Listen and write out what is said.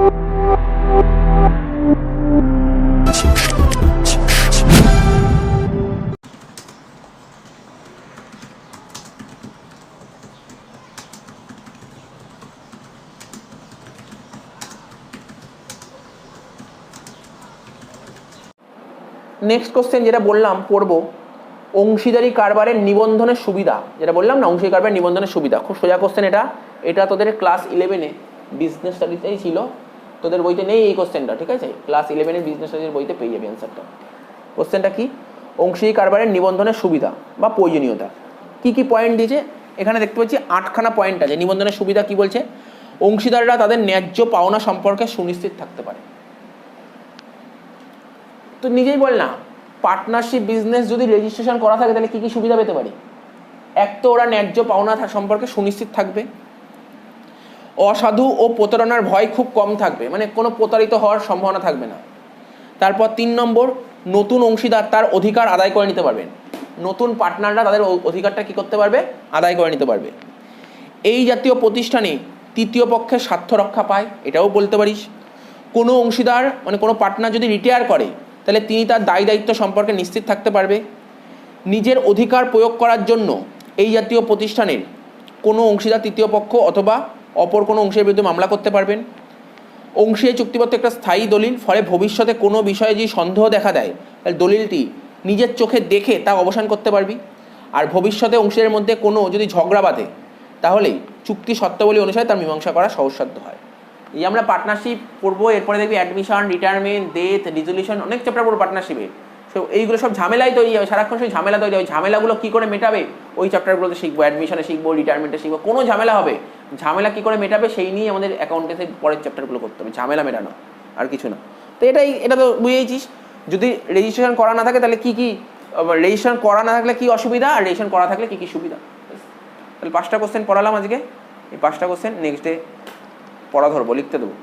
Next question যেটা বললাম পড়বো, অংশীদারি কারবারের নিবন্ধনের সুবিধা, যেটা বললাম না অংশীদারি কারবারের নিবন্ধনের সুবিধা, খুব সোজা কোশ্চেন এটা। এটা তোদের ক্লাস 11-এ বিজনেস স্টাডিতেই ছিল, তোদের বইতে নেই এই কোশ্চেনটা, ঠিক আছে? ক্লাস 11-এর বিজনেস স্টাডির বইতে পেয়ে যাবে অ্যান্সারটা। কোশ্চেনটা কি? অংশীদারি কারবারের নিবন্ধনের সুবিধা বা প্রয়োজনীয়তা। কি কি পয়েন্ট দিয়েছে এখানে দেখতে পাচ্ছি, 8খানা পয়েন্ট আছে। নিবন্ধনের সুবিধা কি বলছে? অংশীদাররা তাদের ন্যায্য পাওনা সম্পর্কে সুনিশ্চিত থাকতে পারে। তো নিজেই বল না, পার্টনারশিপ বিজনেস যদি রেজিস্ট্রেশন করা থাকে তাহলে কি কি সুবিধা পেতে পারি? এক তো ওরা ন্যায্য পাওনা সম্পর্কে সুনিশ্চিত থাকবে, অসাধু ও প্রতারণার ভয় খুব কম থাকবে, মানে কোনো প্রতারিত হওয়ার সম্ভাবনা থাকবে না। তারপর 3 নম্বর, নতুন অংশীদার তার অধিকার আদায় করে নিতে পারবেন। নতুন পার্টনাররা তাদের অধিকারটা কি করতে পারবে? আদায় করে নিতে পারবে। এই জাতীয় প্রতিষ্ঠানে তৃতীয় পক্ষের স্বার্থ রক্ষা পায়, এটাও বলতে পারিস। কোনো অংশীদার মানে কোনো পার্টনার যদি রিটায়ার করে তাহলে তিনি তার দায় দায়িত্ব সম্পর্কে নিশ্চিত থাকতে পারবে। নিজের অধিকার প্রয়োগ করার জন্য এই জাতীয় প্রতিষ্ঠানের কোনো অংশীদার তৃতীয় পক্ষ অথবা অপর কোনো অংশের বিরুদ্ধে মামলা করতে পারবেন। অংশীদারি চুক্তিপত্র একটা স্থায়ী দলিল, ফলে ভবিষ্যতে কোনো বিষয়ে যদি সন্দেহ দেখা দেয় তাহলে দলিলটি নিজের চোখে দেখে তা অবসান করতে পারবি। আর ভবিষ্যতে অংশীদারের মধ্যে কোনো যদি ঝগড়া বাঁধে তাহলেই চুক্তি শর্তাবলী অনুসারে তার মীমাংসা করা সহজসাধ্য হয়। এই আমরা পার্টনারশিপ পড়বো, এরপরে দেখবি অ্যাডমিশন, রিটায়ারমেন্ট, ডেথ, রিজলিউশন, অনেক চ্যাপ্টার পড়বো পার্টনারশিপে। সো এইগুলো সব ঝামেলাই তৈরি হবে, সারাক্ষণ সেই ঝামেলা তৈরি হবে। ঝামেলাগুলো কী করে মেটাবে ওই চ্যাপ্টারগুলোতে শিখবো, অ্যাডমিশনে শিখবো, রিটায়ারমেন্টে শিখবো। কোনো ঝামেলা হবে, ঝামেলা কী করে মেটাবে সেই নিয়ে আমাদের অ্যাকাউন্টেন্সি পরের চ্যাপ্টারগুলো করতে হবে, ঝামেলা মেটানো আর কিছু না। তো এটা তো বুঝেইছিস। যদি রেজিস্ট্রেশন করা না থাকে তাহলে কী রেজিস্ট্রেশন করা না থাকলে কী অসুবিধা, আর রেজিস্ট্রেশন করা থাকলে কী কী সুবিধা। তাহলে 5টা কোশ্চেন পড়ালাম আজকে, এই 5টা কোশ্চেন নেক্সট ডে পড়া ধরবো, লিখতে দেবো।